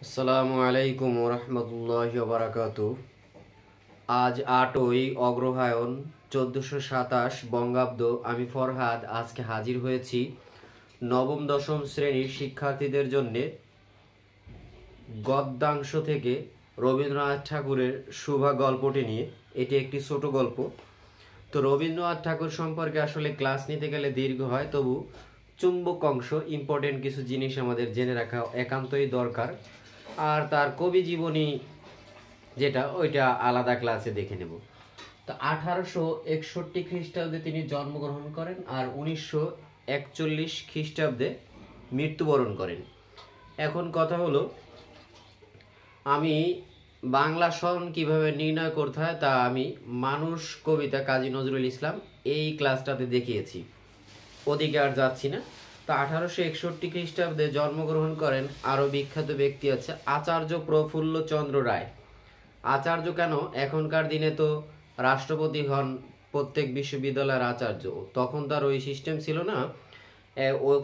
আসসালামু আলাইকুম রহমতুল্লাহি ওয়া বারাকাতুহু। আজ 8ই অগ্রহায়ণ 1427 বঙ্গাব্দ। আমি ফরহাদ আজকে হাজির হয়েছি নবম দশম শ্রেণীর শিক্ষার্থীদের জন্য গদ্যাংশ থেকে রবীন্দ্রনাথ ঠাকুরের শুভা গল্পটি নিয়ে। এটি একটি ছোট গল্প। তো রবীন্দ্রনাথ ঠাকুর সম্পর্কে আসলে ক্লাস নিতে গেলে দীর্ঘ হয়, তবু চুম্বক অংশ ইম্পর্টেন্ট কিছু জিনিস আমাদের জেনে রাখা একান্তই দরকার। আর তার কবি জীবনী যেটা, ওইটা আলাদা ক্লাসে দেখে নেব। তো 1861 খ্রিস্টাব্দে তিনি জন্মগ্রহণ করেন আর 1941 খ্রিস্টাব্দে মৃত্যুবরণ করেন। এখন কথা হলো, আমি বাংলা সন কিভাবে নির্ণয় করতে হয় তা আমি মানুষ কবিতা কাজী নজরুল ইসলাম এই ক্লাসটাতে দেখিয়েছি, ওদিকে আর যাচ্ছি না। তো 1861 খ্রিস্টাব্দে জন্মগ্রহণ করেন আরও বিখ্যাত ব্যক্তি আছে আচার্য প্রফুল্লচন্দ্র রায়। আচার্য কেন, এখনকার দিনে তো রাষ্ট্রপতি হন প্রত্যেক বিশ্ববিদ্যালয়ের আচার্য, তখন তার ওই সিস্টেম ছিল না।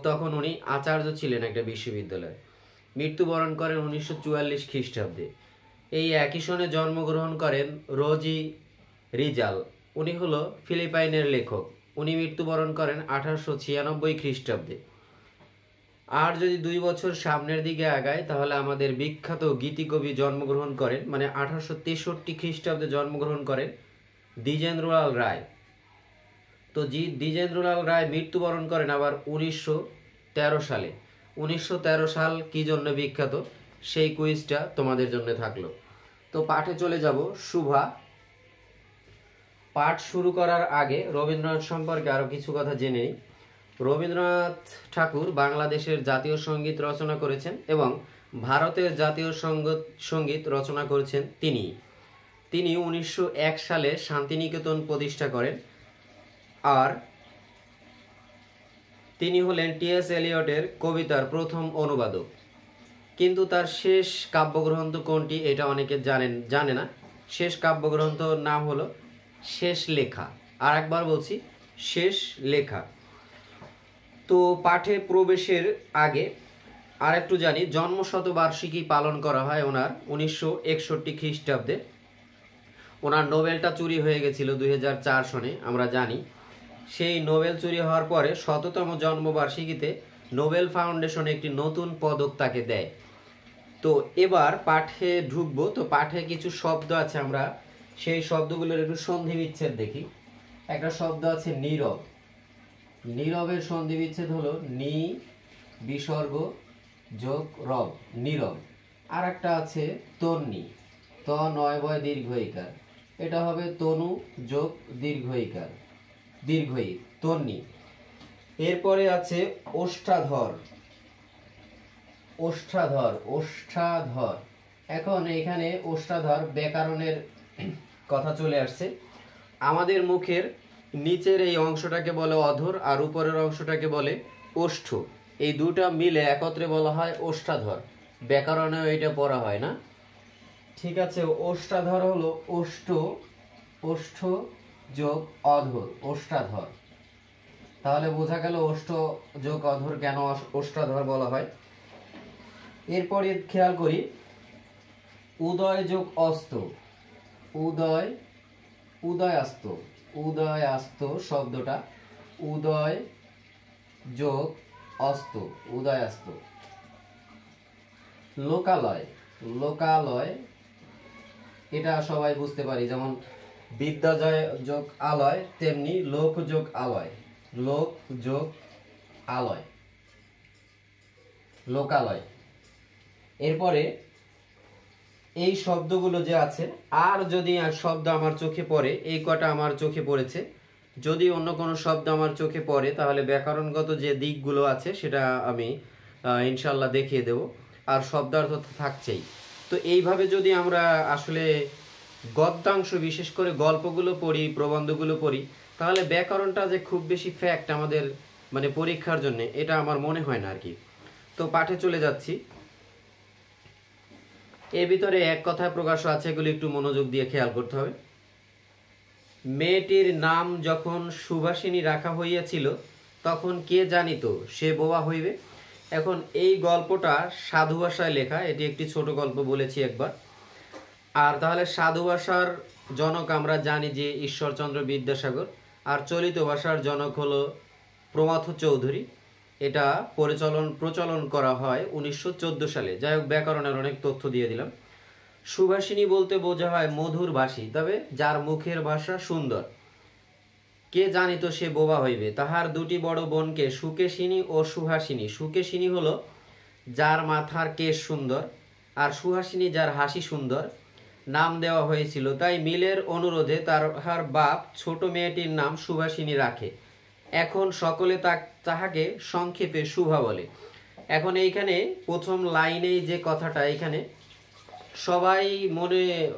তখন উনি আচার্য ছিলেন একটা বিশ্ববিদ্যালয়ে। মৃত্যুবরণ করেন 1944 খ্রিস্টাব্দে। এই একই সনে জন্মগ্রহণ করেন রোজি রিজাল। উনি হলো ফিলিপাইনের লেখক। উনি মৃত্যুবরণ করেন 1896 খ্রিস্টাব্দে। আর যদি 2 বছর সামনের দিকে আগায়, তাহলে আমাদের বিখ্যাত গীতিকবি জন্মগ্রহণ করেন, মানে 1863 খ্রিস্টাব্দে জন্মগ্রহণ করেন দ্বিজেন্দ্রলাল রায়। তো দ্বিজেন্দ্রলাল রায় মৃত্যুবরণ করেন আবার 1913 সালে। 1913 সাল কি জন্য বিখ্যাত, সেই কুইজটা তোমাদের জন্য থাকলো। তো পাঠে চলে যাব। শুভা। পাঠ শুরু করার আগে রবীন্দ্রনাথ সম্পর্কে আরও কিছু কথা জেনে নিই। রবীন্দ্রনাথ ঠাকুর বাংলাদেশের জাতীয় সঙ্গীত রচনা করেছেন এবং ভারতের জাতীয় সঙ্গীত রচনা করেছেন তিনি। 1901 সালে শান্তিনিকেতন প্রতিষ্ঠা করেন। আর তিনি হলেন টি.এস. এলিয়টের কবিতার প্রথম অনুবাদক। কিন্তু তার শেষ কাব্যগ্রন্থ কোনটি এটা অনেকে জানে না। শেষ কাব্যগ্রন্থর নাম হলো শেষ লেখা। আর একবার বলছি, শেষ লেখা। তো পাঠে প্রবেশের আগে আর একটু জানি, জন্মশতবার্ষিকী পালন করা হয় ওনার 1961 খ্রিস্টাব্দে। ওনার নোবেলটা চুরি হয়ে গেছিল 2004 সনে, আমরা জানি। সেই নোবেল চুরি হওয়ার পরে 100তম জন্মবার্ষিকীতে নোবেল ফাউন্ডেশন একটি নতুন পদক তাকে দেয়। তো এবার পাঠে ঢুকবো। তো পাঠে কিছু শব্দ আছে, আমরা সেই শব্দগুলোর একটু সন্ধি বিচ্ছেদ দেখি। একটা শব্দ আছে নীরব। নীরবের সন্ধি বিচ্ছেদ হলো নি বিসর্গ যোগ রব, নীরব। আর একটা আছে তন্নি, ত নয় বয় দীর্ঘইকার, এটা হবে তনু যোগ দীর্ঘইকার, দীর্ঘই, তন্নি। এরপরে আছে ওষ্ঠাধর। ওষ্ঠাধর, ওষ্ঠাধর। এখন এখানে ওষ্ঠাধর ব্যাকরণের কথা চলে আসছে। আমাদের মুখের নিচের এই অংশটাকে বলে অধর আর উপরের অংশটাকে বলে ওষ্ঠ। এই দুটা মিলে একত্রে বলা হয় ওষ্ঠাধর। ব্যাকরণেও এটা পড়া হয় না, ঠিক আছে। ওষ্ঠাধর হলো ওষ্ঠ, ওষ্ঠ যোগ অধর, ওষ্ঠাধর। তাহলে বোঝা গেল ওষ্ঠ যোগ অধর কেন ওষ্ঠাধর বলা হয়। এরপরে খেয়াল করি, উদয় যোগ অস্ত, উদয়, উদয়াস্ত, উদয়াস্ত শব্দটা উদয় যোগ অস্ত, উদয়াস্ত। লোকালয়, লোকালয় এটা সবাই বুঝতে পারি, যেমন বিদ্যাজয় যোগ আলয়, তেমনি লোক যোগ আলয়, লোক যোগ আলয়, লোকালয়। এরপরে এই শব্দগুলো যে আছে, আর যদি শব্দ আমার চোখে পড়ে, এই কটা আমার চোখে পড়েছে, যদি অন্য কোনো শব্দ আমার চোখে পড়ে, তাহলে ব্যাকরণগত যে দিকগুলো আছে সেটা আমি ইনশাল্লাহ দেখিয়ে দেব। আর শব্দার্থ থাকছেই। তো এইভাবে যদি আমরা আসলে গদ্যাংশ, বিশেষ করে গল্পগুলো পড়ি, প্রবন্ধগুলো পড়ি, তাহলে ব্যাকরণটা যে খুব বেশি ফ্যাক্ট আমাদের মানে পরীক্ষার জন্য, এটা আমার মনে হয় না আর কি। তো পাঠে চলে যাচ্ছি। এর ভিতরে এক কথায় প্রকাশ আছে, এগুলো একটু মনোযোগ দিয়ে খেয়াল করতে হবে। মেয়েটির নাম যখন সুভাষিনী রাখা হইয়াছিল, তখন কে জানিত সে বোবা হইবে। এখন এই গল্পটা সাধু ভাষায় লেখা, এটি একটি ছোট গল্প বলেছি একবার। আর তাহলে সাধু ভাষার জনক আমরা জানি যে ঈশ্বরচন্দ্র বিদ্যাসাগর, আর চলিত ভাষার জনক হলো প্রমথ চৌধুরী। এটা প্রচলন করা হয় 1914 সালে। যাই হোক, ব্যাকরণের অনেক তথ্য দিয়ে দিলাম। সুভাষিনী বলতে বোঝা হয় মধুর ভাষী, তবে যার মুখের ভাষা সুন্দর। কে জানিত সে বোবা হইবে, তাহার দুটি বড় বোনকে সুকেশিনী ও সুহাসিনী। সুকেশিনী হলো যার মাথার কেশ সুন্দর, আর সুহাসিনী যার হাসি সুন্দর নাম দেওয়া হয়েছিল। তাই মিলের অনুরোধে তাহার বাপ ছোট মেয়েটির নাম সুভাষিনী রাখে। এখন সকলে তাহাকে সংক্ষেপে শুভা বলে। এখন এইখানে প্রথম লাইনেই যে কথাটা, এখানে সবাই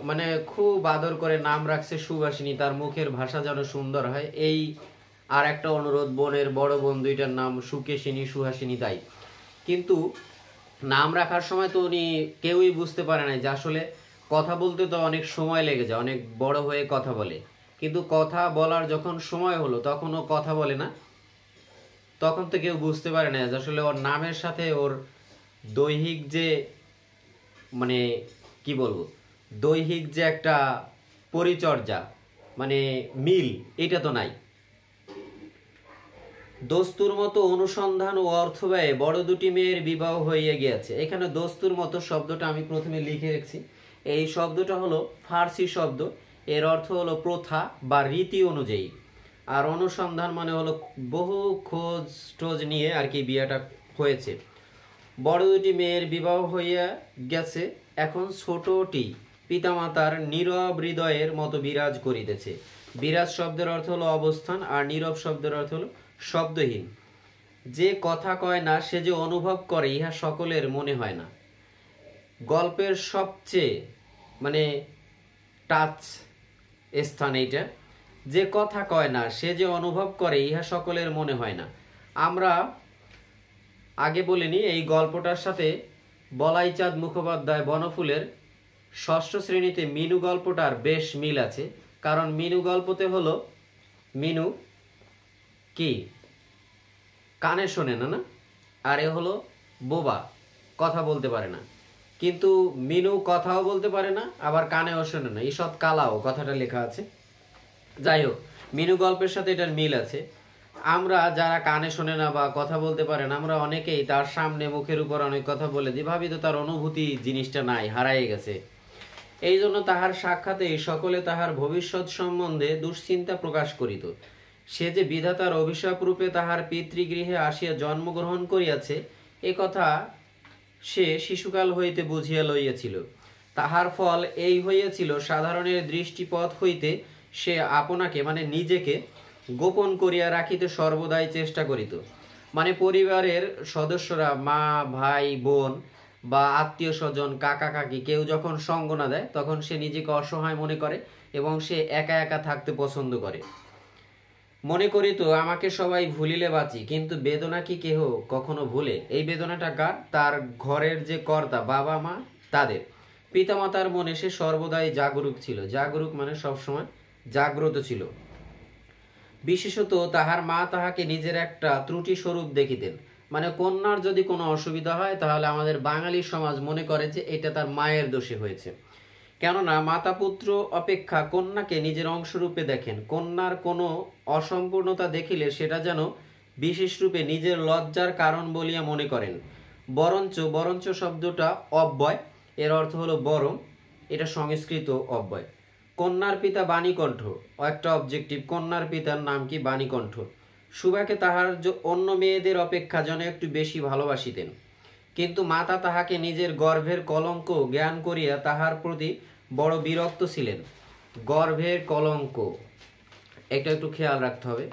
মানে খুব আদর করে নাম রাখছে সুভাষিনী, তার মুখের ভাষা যেন সুন্দর হয়। এই আর একটা অনুরোধ, বোনের বড় বোন দুইটার নাম সুকেশিনী সুহাসিনী। তাই কিন্তু নাম রাখার সময় তো উনি কেউই বুঝতে পারে না যে আসলে কথা বলতে তো অনেক সময় লেগে যায়, অনেক বড় হয়ে কথা বলে, কিন্তু কথা বলার যখন সময় হলো তখন ও কথা বলে না। তখন তো কেউ বুঝতে পারে না যে আসলে ওর নামের সাথে ওর দৈহিক যে মানে কি বলবো, দৈহিক যে একটা পরিচর্যা মানে মিল, এটা তো নাই। দস্তুর মতো অনুসন্ধান ও অর্থ ব্যয়ে বড় দুটি মেয়ের বিবাহ হইয়া গিয়াছে। এখানে দস্তুর মতো শব্দটা আমি প্রথমে লিখে রেখেছি। এই শব্দটা হলো ফার্সি শব্দ, এর অর্থ হলো প্রথা বা রীতি অনুযায়ী। আর অনুসন্ধান মানে হলো বহু খোঁজ টোজ নিয়ে আর কি বিয়েটা হয়েছে। বড় দুটি মেয়ের বিবাহ হইয়া গেছে, এখন ছোটটি পিতামাতার নীরব হৃদয়ের মতো বিরাজ করিতেছে। বিরাজ শব্দের অর্থ হলো অবস্থান, আর নীরব শব্দের অর্থ হলো শব্দহীন। যে কথা কয় না সে যে অনুভব করে, ইহা সকলের মনে হয় না। গল্পের সবচেয়ে মানে টাচ স্থান এইটা, যে কথা কয় না সে যে অনুভব করে, ইহা সকলের মনে হয় না। আমরা আগে বলিনি, এই গল্পটার সাথে বলাইচাঁদ মুখোপাধ্যায় বনফুলের ষষ্ঠ শ্রেণীতে মিনু গল্পটার বেশ মিল আছে। কারণ মিনু গল্পতে হলো মিনু কি কানে শোনে না, না, আর এ হলো বোবা, কথা বলতে পারে না। কিন্তু মিনু কথাও বলতে পারে না, আবার কানেও শোনে না, ঈষৎ কালাও কথাটা লেখা আছে। যাই হোক, মিনু গল্পের সাথে এটার মিল আছে। আমরা যারা কানে শোনে না বা কথা বলতে পারে না, আমরা অনেকেই তার সামনে মুখের উপর অনেক কথা বলে দিই, ভাবি তো তার অনুভূতি জিনিসটা নাই, হারাই গেছে। এই জন্য তাহার সাক্ষাতেই সকলে তাহার ভবিষ্যৎ সম্বন্ধে দুশ্চিন্তা প্রকাশ করিত। সে যে বিধাতার অভিশাপ রূপে তাহার পিতৃগৃহে আসিয়া জন্মগ্রহণ করিয়াছে, এ কথা সে শিশুকাল হইতে বুঝিয়া লইয়াছিল। তাহার ফল এই হইয়াছিল, সাধারণের দৃষ্টিপথ হইতে সে আপনাকে মানে নিজেকে গোপন করিয়া রাখিতে সর্বদাই চেষ্টা করিত। মানে পরিবারের সদস্যরা, মা ভাই বোন বা আত্মীয় স্বজন কাকা কাকি কেউ যখন সঙ্গ না দেয়, তখন সে নিজেকে অসহায় মনে করে এবং সে একা একা থাকতে পছন্দ করে। মনে করি তো আমাকে সবাই ভুলিলে বাঁচি, কিন্তু বেদনা কি কেহ কখনো ভুলে? এই বেদনাটা কার? তার ঘরের যে কর্তা বাবা মা তাদের। পিতামাতার মনে সে সর্বদাই জাগরুক ছিল। জাগরুক মানে সবসময় জাগ্রত ছিল। বিশেষত তাহার মা তাহাকে নিজের একটা ত্রুটি স্বরূপ দেখিতেন। মানে কন্যার যদি কোনো অসুবিধা হয়, তাহলে আমাদের বাঙালি সমাজ মনে করে যে এটা তার মায়ের দোষে হয়েছে। কেননা মাতা পুত্র অপেক্ষা কন্যাকে নিজের অংশরূপে দেখেন। কন্যার কোনো অসম্পূর্ণতা দেখিলে সেটা যেন বিশেষ রূপে নিজের লজ্জার কারণ বলিয়া মনে করেন। বরঞ্চ শব্দটা অব্যয়, এর অর্থ হলো বরং, এটা সংস্কৃত অব্যয়। কন্যার পিতা বাণীকণ্ঠ, একটা অবজেক্টিভ, কন্যার পিতার নাম কি? বাণীকণ্ঠ। সুভাকে তাহার অন্য মেয়েদের অপেক্ষা যেন একটু বেশি ভালোবাসিতেন, কিন্তু মাতা তাহাকে নিজের গর্ভের কলঙ্ক জ্ঞান করিয়া তাহার প্রতি বড় বিরক্ত ছিলেন। গর্ভের কলঙ্ক, এটা একটু খেয়াল রাখতে হবে।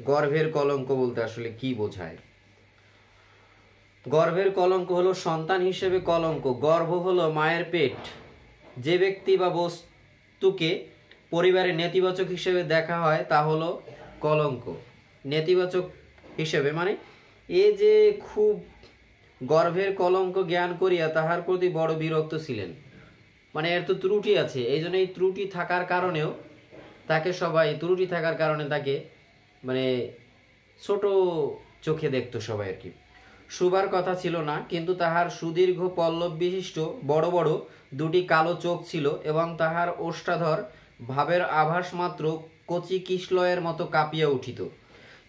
গর্ভের কলঙ্ক বলতে আসলে কি বোঝায়? গর্ভের কলঙ্ক হলো সন্তান হিসেবে কলঙ্ক। গর্ভ হলো মায়ের পেট। যে ব্যক্তি বা বস্তুকে পরিবারের নেতিবাচক হিসেবে দেখা হয় তা হলো কলঙ্ক। নেতিবাচক হিসেবে মানে এ যে খুব গর্ভের কলঙ্ক জ্ঞান করিয়া তাহার প্রতি বড় বিরক্ত ছিলেন, মানে এর তো ত্রুটি আছে। এই জন্য এই ত্রুটি থাকার কারণেও তাকে সবাই, ত্রুটি থাকার কারণে তাকে মানে ছোট চোখে দেখতো সবাই আর কি। শুভার কথা ছিল না, কিন্তু তাহার সুদীর্ঘ পল্লব বিশিষ্ট বড় বড় দুটি কালো চোখ ছিল এবং তাহার ওষ্ঠাধর ভাবের আভাস মাত্র কচি কিশলয়ের মতো কাঁপিয়া উঠিত।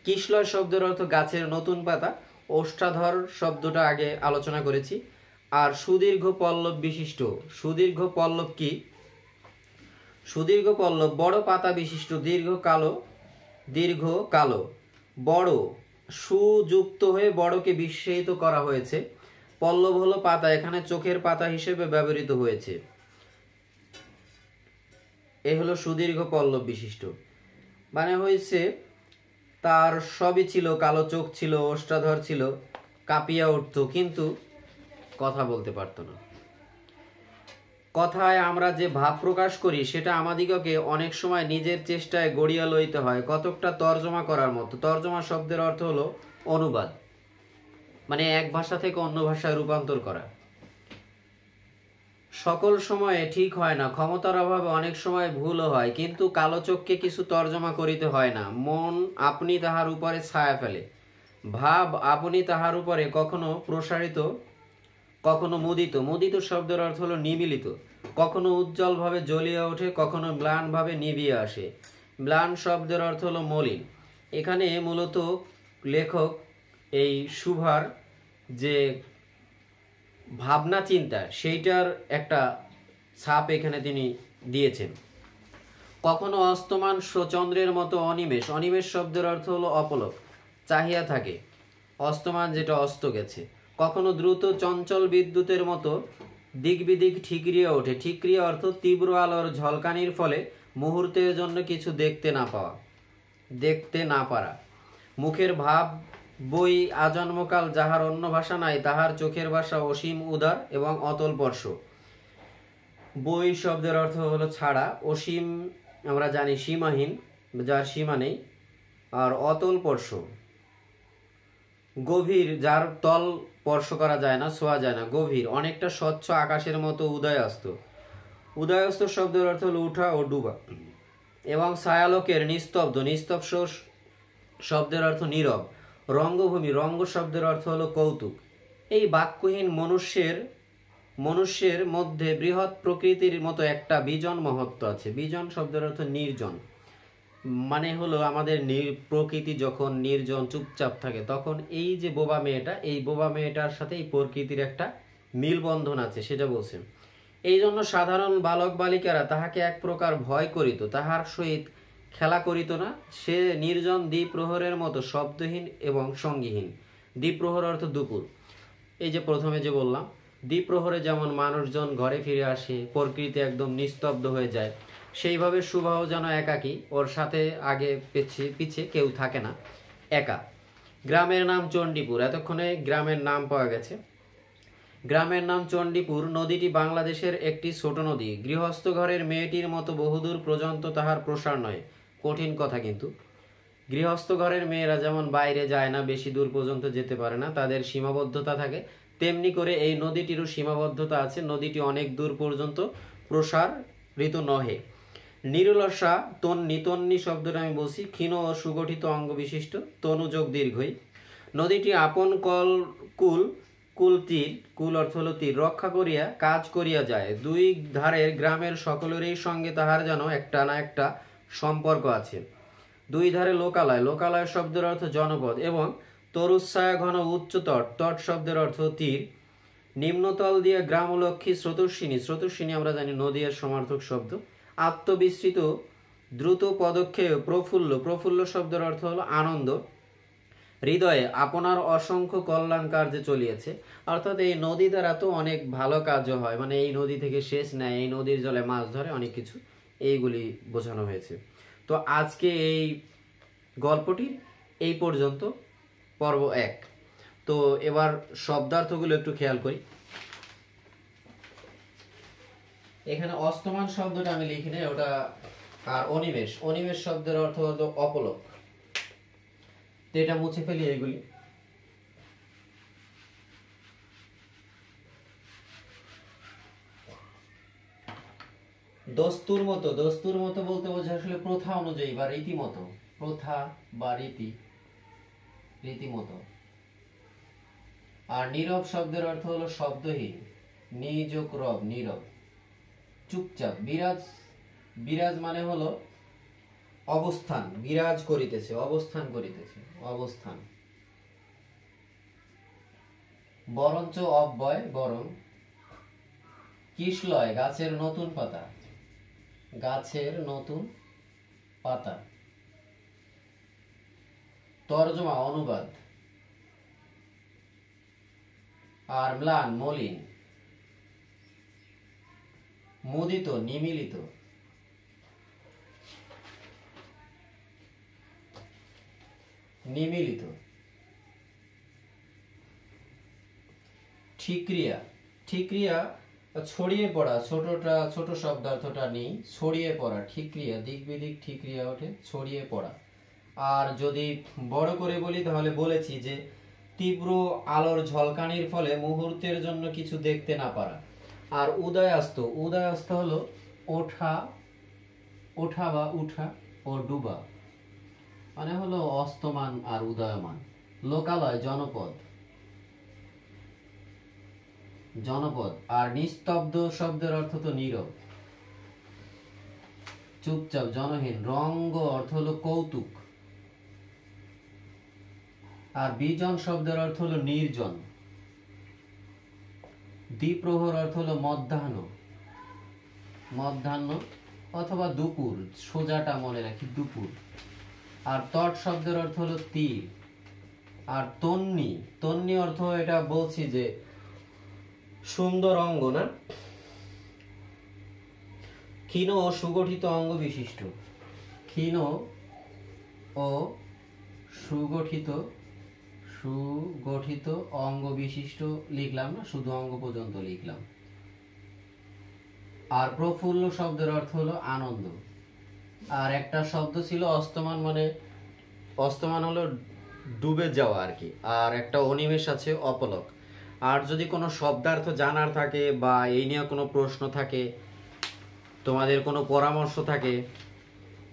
কিশলয় শব্দের অর্থ গাছের নতুন পাতা, ওষ্ঠাধর শব্দটা আগে আলোচনা করেছি। আর সুদীর্ঘ পল্লব বিশিষ্ট, সুদীর্ঘ পল্লব কি? সুদীর্ঘ পল্লব বড় পাতা বিশিষ্ট, দীর্ঘ কালো, দীর্ঘ কালো, বড়, সুযুক্ত হয়ে বড়কে বিশেষিত করা হয়েছে। পল্লব হলো পাতা, এখানে চোখের পাতা হিসেবে ব্যবহৃত হয়েছে। এ হলো সুদীর্ঘ পল্লব বিশিষ্ট, মানে হয়েছে তার সবই ছিল, কালো চোখ ছিল, ওষ্ঠাধর ছিল, কাঁপিয়া উঠত, কিন্তু কথা বলতে পারত না। কথায় আমরা যে ভাব প্রকাশ করি সেটা আমাদিগকে অনেক সময় নিজের চেষ্টায় গড়িয়া লইতে হয়, কতকটা তর্জমা করার মতো। তর্জমা শব্দের অর্থ হলো অনুবাদ, মানে এক ভাষা থেকে অন্য ভাষায় রূপান্তর করা। সকল সময়ে ঠিক হয় না, ক্ষমতার অভাবে অনেক সময় ভুলও হয়, কিন্তু কালো চোখকে কিছু তর্জমা করিতে হয় না। মন আপনি তাহার উপরে ছায়া ফেলে, ভাব আপনি তাহার উপরে কখনো প্রসারিত, কখনো মুদিত। মুদিত শব্দের অর্থ হলো নিমিলিত, কখনো উজ্জ্বল ভাবে জ্বলিয়া ওঠে, কখনো ম্লান ভাবে নিভিয়ে আসে। ম্লান শব্দের অর্থ হলো মলিন। এখানে মূলত লেখক এই শুভার যে ভাবনা চিন্তা সেইটার একটা ছাপ এখানে তিনি দিয়েছেন। কখনো অস্তমান চন্দ্রের মতো অনিমেষ, অনিমেষ শব্দের অর্থ হলো অপলক, চাহিয়া থাকে, অস্তমান যেটা অস্ত গেছে। কখনো দ্রুত চঞ্চল বিদ্যুতের মতো দিক বিদিক ঠিকরিয়া ওঠে, ঠিকরিয়া অর্থ তীব্র আলোর ঝলকানির ফলে মুহূর্তের জন্য কিছু দেখতে না পাওয়া, দেখতে না পারা। মুখের ভাব বই আজন্মকাল, যাহার অন্য ভাষা নাই, তাহার চোখের ভাষা অসীম উদার এবং অতল স্পর্শ। বই শব্দের অর্থ হলো ছাড়া, অসীম আমরা জানি সীমাহীন, যার সীমা নেই, আর অতল স্পর্শ গভীর, যার তল স্পর্শ করা যায় না, ছোঁয়া যায় না, গভীর, অনেকটা স্বচ্ছ আকাশের মতো উদয়াস্ত। উদয়াস্ত শব্দের অর্থ হলো উঠা ও ডুবা। এবং ছায়ালোকের নিস্তব্ধ, নিস্তব্ধ শব্দের অর্থ নীরব। রঙ্গভূমি, রঙ্গ শব্দের অর্থ হলো কৌতুক। এই বাক্যহীন মনুষ্যের মধ্যে বৃহৎ প্রকৃতির মতো একটা বিজন মহত্ব আছে। বিজন শব্দের অর্থ নির্জন, মানে হলো আমাদের প্রকৃতি যখন নির্জন চুপচাপ থাকে, তখন এই যে বোবা মেয়েটা, এই বোবা মেয়েটার সাথে এই প্রকৃতির একটা মিলবন্ধন আছে, সেটা বলছেন। এই জন্য সাধারণ বালক বালিকারা তাহাকে এক প্রকার ভয় করিত, তাহার সহিত খেলা করিত না। সে নির্জন দ্বিপ্রহরের মতো শব্দহীন এবং সঙ্গীহীন। দ্বিপ্রহর অর্থ দুপুর। এই যে প্রথমে যে বললাম, দ্বিপ্রহরে যেমন মানুষজন ঘরে ফিরে আসে, প্রকৃতি একদম নিস্তব্ধ হয়ে যায়, সেইভাবে সুবাহ যেন একাকী, ওর সাথে আগে পিছে কেউ থাকে না, একা। গ্রামের নাম চণ্ডীপুর, এতক্ষণে গ্রামের নাম পাওয়া গেছে। গ্রামের নাম চণ্ডীপুর। নদীটি বাংলাদেশের একটি ছোট নদী। গৃহস্থ ঘরের মেয়েটির মতো বহুদূর পর্যন্ত তাহার প্রসার নয়। কঠিন কথা, কিন্তু গৃহস্থ ঘরের মেয়েরা যেমন বাইরে যায় না, বেশি দূর পর্যন্ত যেতে পারে না, তাদের সীমাবদ্ধতা থাকে, তেমনি করে এই নদীটিরও সীমাবদ্ধতা আছে। নদীটি অনেক দূর পর্যন্ত প্রসারিত নহে। নিরলসা তন্নি, তন্নি শব্দটা আমি বলছি, ক্ষীণ ও সুগঠিত অঙ্গ বিশিষ্ট, তনুযোগ দীর্ঘই। নদীটি আপন কুল তীর, কুল অর্থ হলো তীর, রক্ষা করিয়া কাজ করিয়া যায়। দুই ধারের গ্রামের সকলেরই সঙ্গে তাহার যেন একটা না একটা সম্পর্ক আছে। দুই ধারে লোকালয়, লোকালয় শব্দের অর্থ জনপদ, এবং তরুচ্ছায়া ঘন উচ্চ তট, তট শব্দের অর্থ তীর। নিম্নতল দিয়ে গ্রামলক্ষ্মী স্রোতস্বিনী, স্রোতস্বিনী আমরা জানি নদীর সমার্থক শব্দ। আত্মবিস্তৃত দ্রুত পদক্ষেপ প্রফুল্ল, প্রফুল্ল শব্দের অর্থ হলো আনন্দ। হৃদয়ে আপনার অসংখ্য কল্যাণ কার্যে চলিয়েছে, অর্থাৎ এই নদী দ্বারা তো অনেক ভালো কাজও হয়, মানে এই নদী থেকে সেচ নেয়, এই নদীর জলে মাছ ধরে, অনেক কিছু এইগুলি বোঝানো হয়েছে। তো আজকে এই গল্পটি এই পর্যন্ত, পর্ব 1। তো এবার শব্দার্থগুলো একটু খেয়াল করি। এখানে অস্তমান শব্দটা আমি লিখি নাই, ওটা, আর অনিমেষ, অনিমেষ শব্দের অর্থ হলো অপলক, তো এটা মুছে ফেলি এগুলি। দস্তুর মতো, দস্তুর মতো বলতে বোঝায় আসলে প্রথা অনুযায়ী বা রীতিমতো, প্রথা বা রীতিমতো। আর নীরব শব্দের অর্থ হলো শব্দহীন, নিযোগ রব, নীরব। চুপচাপ। বিরাজ, বিরাজ মানে হলো অবস্থান, বিরাজ করিতেছে, অবস্থান করিতেছে, অবস্থান। বরঞ্চ অব্যয়, বরং। কিশলয়, গাছের নতুন পাতা, গাছের নতুন পাতা। তর্জমা, অনুবাদ। আর ম্লান, মলিন। মুদিত, নিমিলিত। নিমিলিত। ঠিকরিয়া, ঠিকরিয়া ছড়িয়ে পড়া, ছোট শব্দার্থটা নেই, ছড়িয়ে পড়া। ঠিকরিয়া, দিক বিদিক ঠিকরিয়া ওঠে, ছড়িয়ে পড়া। আর যদি বড় করে বলি তাহলে বলেছি যে তীব্র আলোর ঝলকানির ফলে মুহূর্তের জন্য কিছু দেখতে না পারা। আর উদয়াস্ত, উদয়াস্ত হলো ওঠা, ওঠা বা উঠা ও ডুবা, মানে হলো অস্তমান আর উদয়মান। লোকালয়, জনপদ, জনপদ। আর নিস্তব্ধ শব্দের অর্থ তো নীরব, চুপচাপ, জনহীন। রঙ্গ অর্থ হলো কৌতুক। আর বিজন শব্দের অর্থ হলো নির্জন। দ্বিপ্রহর অর্থ হলো মধ্যাহ্ন, মধ্যাহ্ন অথবা দুপুর, সোজাটা মনে রাখি, দুপুর। আর তট শব্দের অর্থ হলো তীর। আর তন্নি, তন্নি অর্থ এটা বলছি যে সুন্দর অঙ্গ, না? ক্ষীণ ও সুগঠিত অঙ্গ বিশিষ্ট, ক্ষীণ ও সুগঠিত, সুগঠিত অঙ্গ বিশিষ্ট লিখলাম না, শুধু অঙ্গ পর্যন্ত লিখলাম। আর প্রফুল্ল শব্দের অর্থ হলো আনন্দ। আর একটা শব্দ ছিল অস্তমান, মানে অস্তমান হলো ডুবে যাওয়া আর কি। আর একটা অনিমেষ আছে, অপলক। আর যদি কোনো শব্দার্থ জানার থাকে বা এই নিয়ে কোনো প্রশ্ন থাকে, তোমাদের কোনো পরামর্শ থাকে,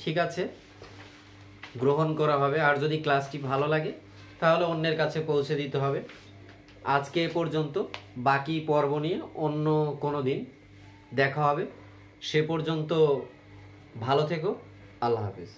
ঠিক আছে, গ্রহণ করা হবে। আর যদি ক্লাসটি ভালো লাগে তাহলে অন্যের কাছে পৌঁছে দিতে হবে। আজকে এ পর্যন্ত, বাকি পর্ব নিয়ে অন্য কোনো দিন দেখা হবে। সে পর্যন্ত ভালো থেকো। আল্লাহ হাফেজ।